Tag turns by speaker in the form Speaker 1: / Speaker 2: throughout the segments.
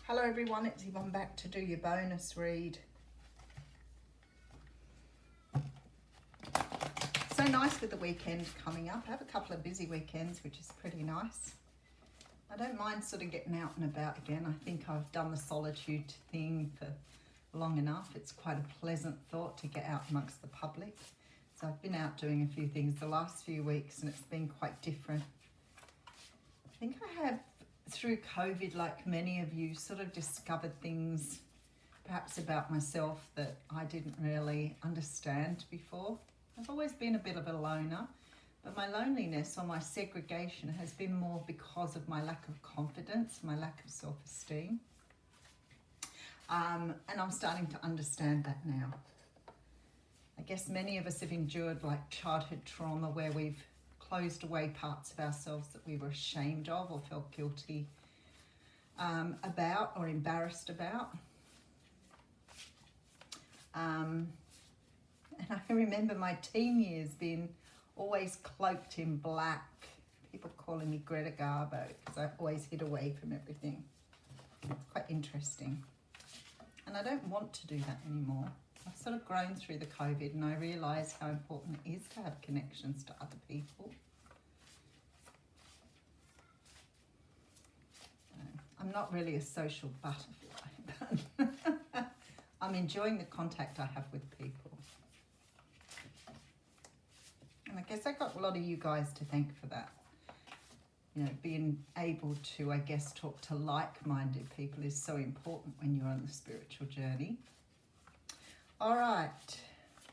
Speaker 1: Hello everyone, it's Yvonne back to do your bonus read. So nice with the weekend coming up. I have a couple of busy weekends, which is pretty nice. I don't mind sort of getting out and about again. I think I've done the solitude thing for long enough. It's quite a pleasant thought to get out amongst the public. So I've been out doing a few things the last few weeks and it's been quite different. I think I have, through COVID, like many of you, sort of discovered things perhaps about myself that I didn't really understand before. I've always been a bit of a loner, but my loneliness or my segregation has been more because of my lack of confidence, my lack of self-esteem. And I'm starting to understand that now. I guess many of us have endured like childhood trauma where we've closed away parts of ourselves that we were ashamed of or felt guilty about or embarrassed about. And I remember my teen years being always cloaked in black. People calling me Greta Garbo because I've always hid away from everything. It's quite interesting. And I don't want to do that anymore. I've sort of grown through the COVID and I realise how important it is to have connections to other people. I'm not really a social butterfly, but I'm enjoying the contact I have with people. And I guess I got a lot of you guys to thank for that. You know, being able to, I guess, talk to like-minded people is so important when you're on the spiritual journey. All right,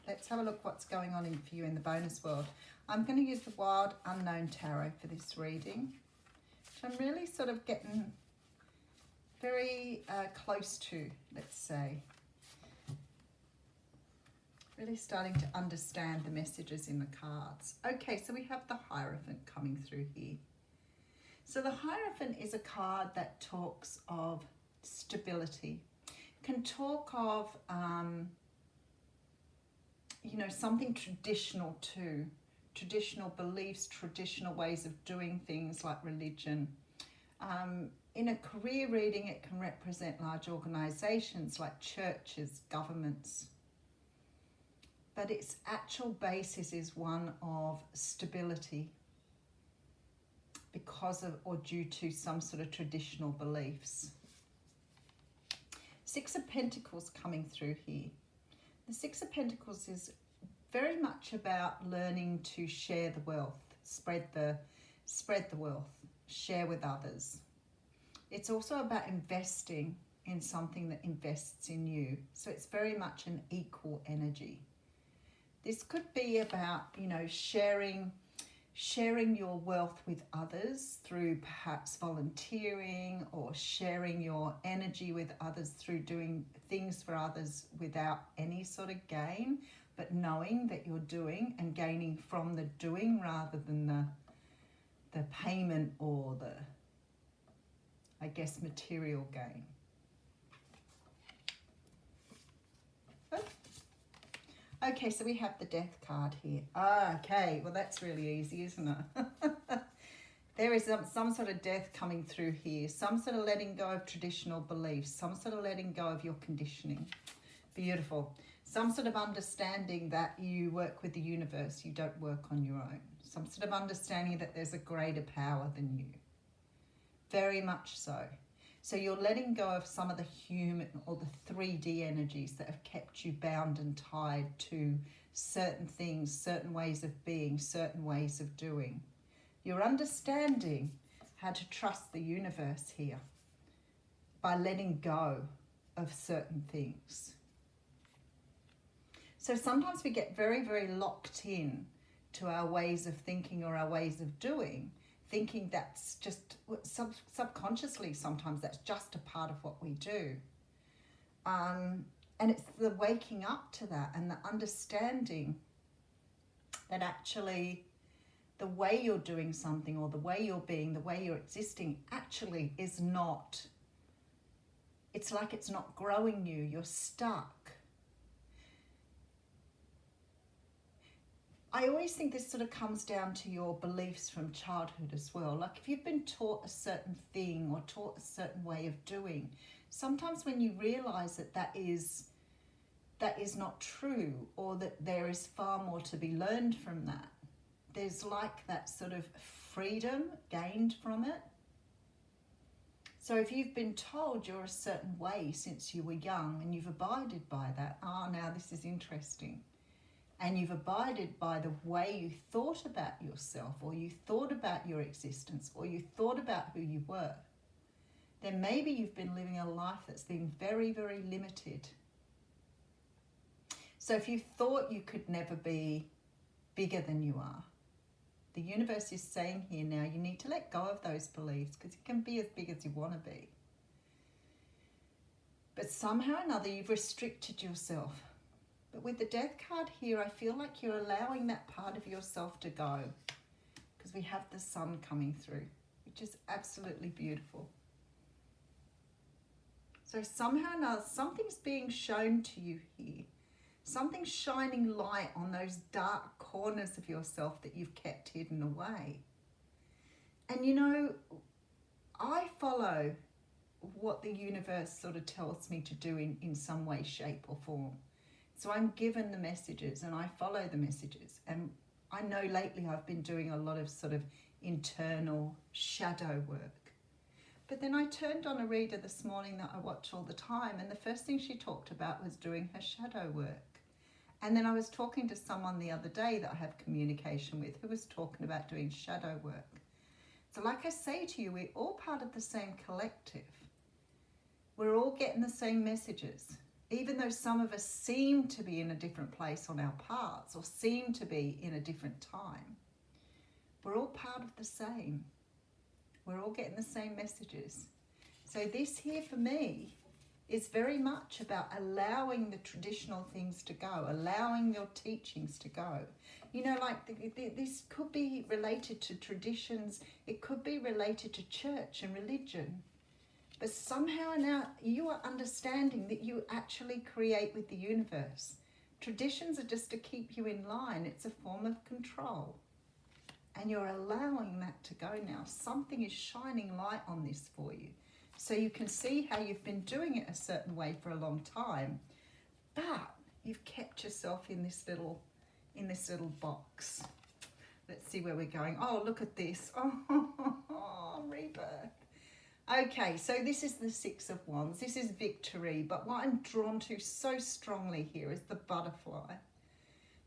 Speaker 1: let's have a look what's going on for you in the bonus world. I'm going to use the Wild Unknown Tarot for this reading, which I'm really sort of getting very close to, let's say. Really starting to understand the messages in the cards. Okay, so we have the Hierophant coming through here. So the Hierophant is a card that talks of stability. Can talk of, you know, something traditional too. Traditional beliefs, traditional ways of doing things like religion. In a career reading, it can represent large organisations like churches, governments. But its actual basis is one of stability because of or due to some sort of traditional beliefs. Six of Pentacles coming through here. The Six of Pentacles is very much about learning to share the wealth, spread the wealth, share with others. It's also about investing in something that invests in you. So it's very much an equal energy. This could be about, you know, sharing your wealth with others through perhaps volunteering or sharing your energy with others through doing things for others without any sort of gain, but knowing that you're doing and gaining from the doing rather than the payment or the, I guess, material gain. Okay, so we have the Death card here. Okay, well that's really easy, isn't it? There is some sort of death coming through here, some sort of letting go of traditional beliefs, some sort of letting go of your conditioning. Beautiful. Some sort of understanding that you work with the universe, you don't work on your own. Some sort of understanding that there's a greater power than you. Very much so. So you're letting go of some of the human or the 3D energies that have kept you bound and tied to certain things, certain ways of being, certain ways of doing. You're understanding how to trust the universe here by letting go of certain things. So sometimes we get very, very locked in to our ways of thinking or our ways of doing, thinking that's just subconsciously sometimes that's just a part of what we do. And it's the waking up to that and the understanding that actually the way you're doing something or the way you're being, the way you're existing actually is not, it's like it's not growing you, you're stuck. I always think this sort of comes down to your beliefs from childhood as well. Like if you've been taught a certain thing or taught a certain way of doing, sometimes when you realize that that is not true, or that there is far more to be learned from that, there's like that sort of freedom gained from it. So if you've been told you're a certain way since you were young and you've abided by that, now this is interesting. And you've abided by the way you thought about yourself, or you thought about your existence, or you thought about who you were, then maybe you've been living a life that's been very, very limited. So if you thought you could never be bigger than you are, the universe is saying here now, you need to let go of those beliefs, because you can be as big as you want to be. But somehow or another, you've restricted yourself. But with the death card here, I feel like you're allowing that part of yourself to go, because we have the sun coming through, which is absolutely beautiful. So somehow or another, something's being shown to you here. Something's shining light on those dark corners of yourself that you've kept hidden away. And you know, I follow what the universe sort of tells me to do in some way, shape or form. So I'm given the messages and I follow the messages. And I know lately I've been doing a lot of sort of internal shadow work. But then I turned on a reader this morning that I watch all the time, and the first thing she talked about was doing her shadow work. And then I was talking to someone the other day that I have communication with who was talking about doing shadow work. So like I say to you, we're all part of the same collective. We're all getting the same messages. Even though some of us seem to be in a different place on our paths, or seem to be in a different time, we're all part of the same. We're all getting the same messages. So this here for me is very much about allowing the traditional things to go, allowing your teachings to go. You know, like this could be related to traditions, it could be related to church and religion. But somehow now you are understanding that you actually create with the universe. Traditions are just to keep you in line. It's a form of control. And you're allowing that to go now. Something is shining light on this for you. So you can see how you've been doing it a certain way for a long time, but you've kept yourself in this little box. Let's see where we're going. Oh, look at this. Oh, rebirth. Okay, so this is the Six of Wands. This is victory, but what I'm drawn to so strongly here is the butterfly.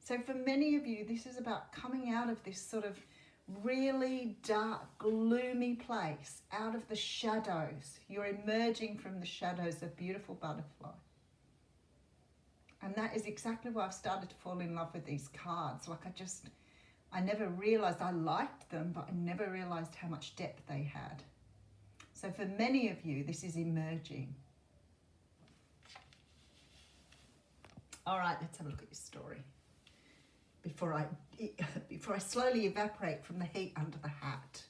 Speaker 1: So for many of you, this is about coming out of this sort of really dark, gloomy place, out of the shadows. You're emerging from the shadows, a beautiful butterfly. And that is exactly why I've started to fall in love with these cards. Like I never realized I liked them, but I never realized how much depth they had. So for many of you, this is emerging. All right, let's have a look at your story. Before I slowly evaporate from the heat under the hat.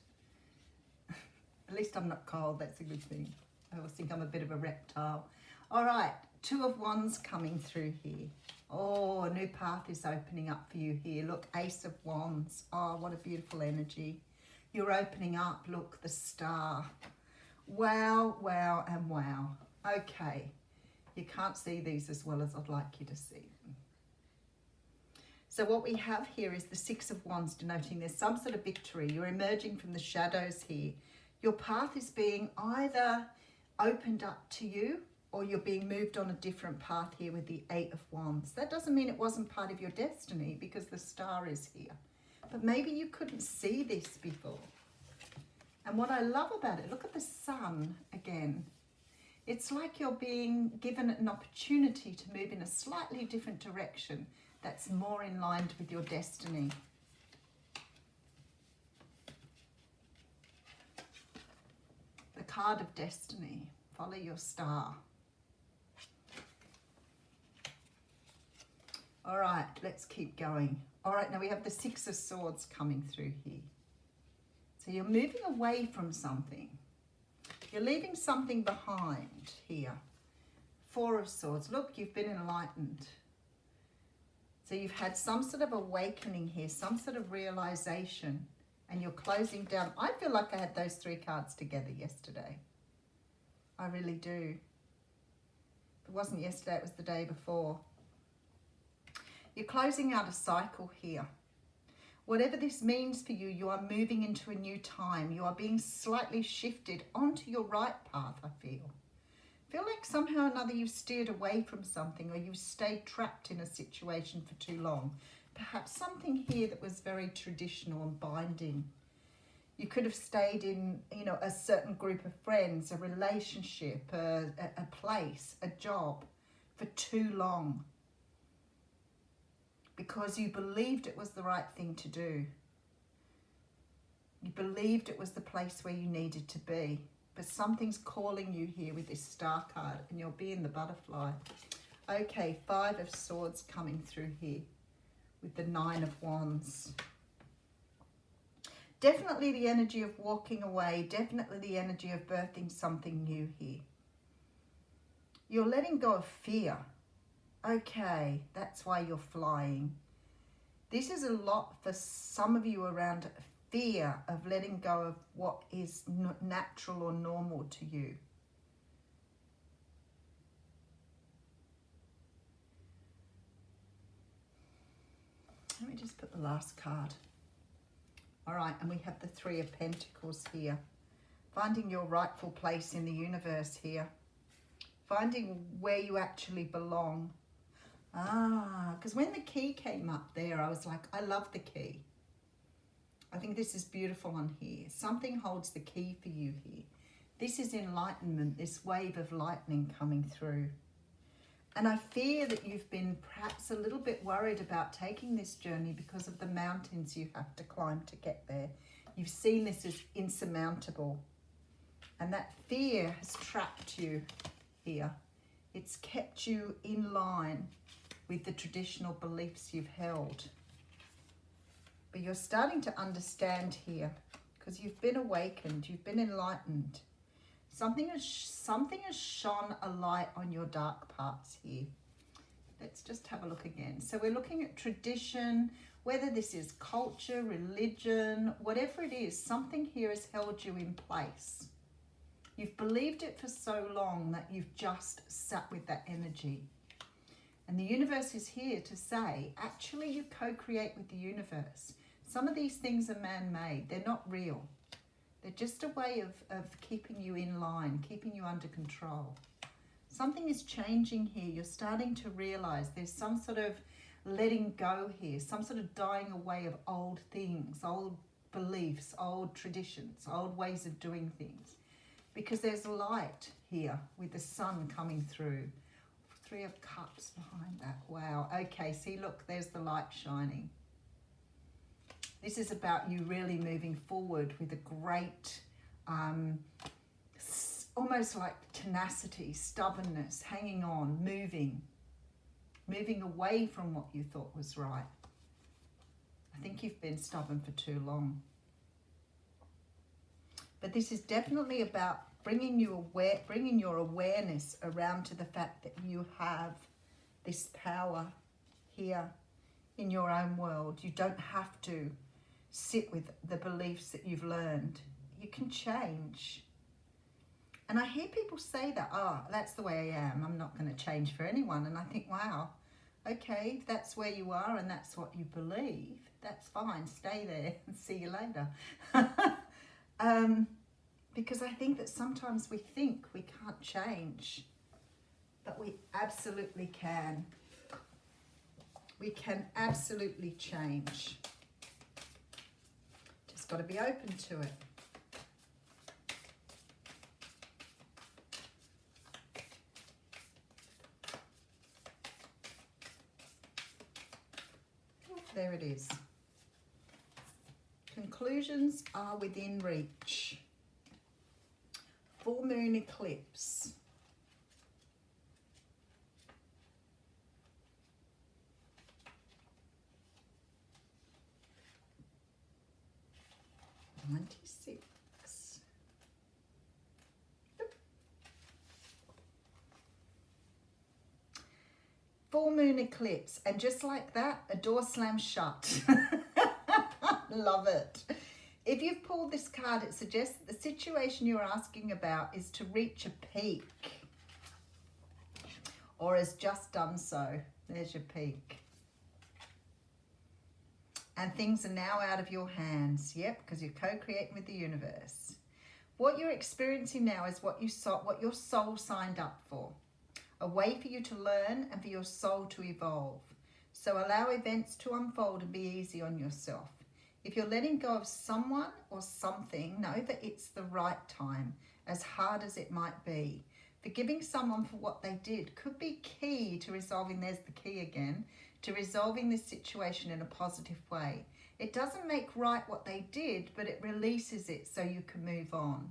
Speaker 1: At least I'm not cold, that's a good thing. I always think I'm a bit of a reptile. All right, Two of Wands coming through here. Oh, a new path is opening up for you here. Look, Ace of Wands. Oh, what a beautiful energy. You're opening up, look, the star. Wow, wow, and wow. Okay, you can't see these as well as I'd like you to see them. So what we have here is the Six of Wands, denoting there's some sort of victory. You're emerging from the shadows here. Your path is being either opened up to you, or you're being moved on a different path here with the Eight of Wands. That doesn't mean it wasn't part of your destiny, because the star is here. But maybe you couldn't see this before. And what I love about it, look at the sun again. It's like you're being given an opportunity to move in a slightly different direction that's more in line with your destiny. The card of destiny. Follow your star. All right, let's keep going. All right, now we have the Six of Swords coming through here. So you're moving away from something. You're leaving something behind here. Four of Swords. Look, you've been enlightened. So you've had some sort of awakening here, some sort of realization, and you're closing down. I feel like I had those 3 cards together yesterday. I really do. It wasn't yesterday, it was the day before. You're closing out a cycle here. Whatever this means for you, you are moving into a new time. You are being slightly shifted onto your right path, I feel. Feel like somehow or another you've steered away from something, or you've stayed trapped in a situation for too long. Perhaps something here that was very traditional and binding. You could have stayed in, you know, a certain group of friends, a relationship, a place, a job for too long. Because you believed it was the right thing to do. You believed it was the place where you needed to be. But something's calling you here with this Star card, and you're being the butterfly. Okay, 5 of Swords coming through here with the 9 of Wands. Definitely the energy of walking away. Definitely the energy of birthing something new here. You're letting go of fear. Okay, that's why you're flying. This is a lot for some of you around fear of letting go of what is natural or normal to you. Let me just put the last card. All right, and we have the 3 of Pentacles here. Finding your rightful place in the universe here. Finding where you actually belong. Because when the key came up there, I was like, I love the key. I think this is beautiful on here. Something holds the key for you here. This is enlightenment, this wave of lightning coming through. And I fear that you've been perhaps a little bit worried about taking this journey because of the mountains you have to climb to get there. You've seen this as insurmountable. And that fear has trapped you here. It's kept you in line with the traditional beliefs you've held. But you're starting to understand here because you've been awakened, you've been enlightened. Something has shone a light on your dark parts here. Let's just have a look again. So we're looking at tradition, whether this is culture, religion, whatever it is, something here has held you in place. You've believed it for so long that you've just sat with that energy. And the universe is here to say, actually you co-create with the universe. Some of these things are man-made. They're not real. They're just a way of keeping you in line, keeping you under control. Something is changing here. You're starting to realize there's some sort of letting go here, some sort of dying away of old things, old beliefs, old traditions, old ways of doing things. Because there's light here with the sun coming through. 3 of Cups behind that. Wow. Okay, see, look, there's the light shining. This is about you really moving forward with a great, almost like tenacity, stubbornness, hanging on, moving away from what you thought was right. I think you've been stubborn for too long. But this is definitely about bringing your awareness around to the fact that you have this power here in your own world. You don't have to sit with the beliefs that you've learned. You can change. And I hear people say that, that's the way I am. I'm not going to change for anyone. And I think, wow, okay, if that's where you are and that's what you believe, that's fine. Stay there and see you later. Because I think that sometimes we think we can't change, but we absolutely can. We can absolutely change. Just got to be open to it. There it is. Conclusions are within reach. Full moon eclipse. $96. Full moon eclipse, and just like that, a door slams shut. Love it. If you've pulled this card, it suggests that the situation you're asking about is to reach a peak, or has just done so. There's your peak. And things are now out of your hands. Yep, because you're co-creating with the universe. What you're experiencing now is what your soul signed up for. A way for you to learn and for your soul to evolve. So allow events to unfold and be easy on yourself. If you're letting go of someone or something, know that it's the right time, as hard as it might be. Forgiving someone for what they did could be key to resolving, there's the key again, to resolving this situation in a positive way. It doesn't make right what they did, but it releases it so you can move on.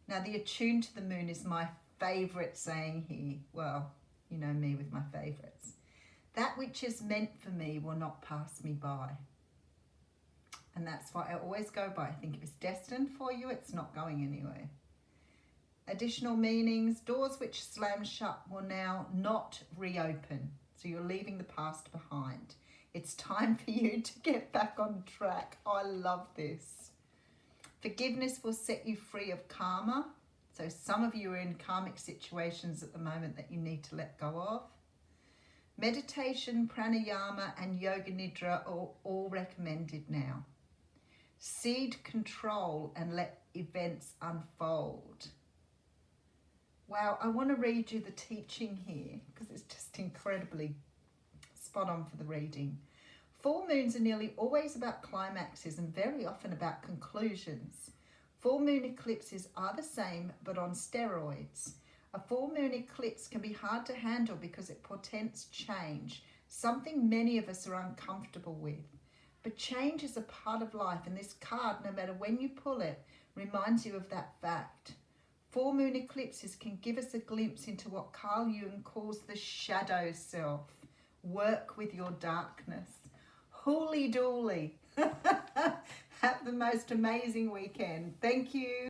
Speaker 1: Now, the attuned to the moon is my favourite saying here. Well, you know me with my favourites. That which is meant for me will not pass me by. And that's what I always go by. I think if it's destined for you, it's not going anywhere. Additional meanings, doors which slam shut will now not reopen. So you're leaving the past behind. It's time for you to get back on track. I love this. Forgiveness will set you free of karma. So some of you are in karmic situations at the moment that you need to let go of. Meditation, pranayama and yoga nidra are all recommended now. Seed control and let events unfold. Wow, I want to read you the teaching here because it's just incredibly spot on for the reading. Full moons are nearly always about climaxes and very often about conclusions. Full moon eclipses are the same but on steroids. A full moon eclipse can be hard to handle because it portends change, something many of us are uncomfortable with. But change is a part of life, and this card, no matter when you pull it, reminds you of that fact. Full moon eclipses can give us a glimpse into what Carl Jung calls the shadow self. Work with your darkness. Hooly dooly. Have the most amazing weekend. Thank you.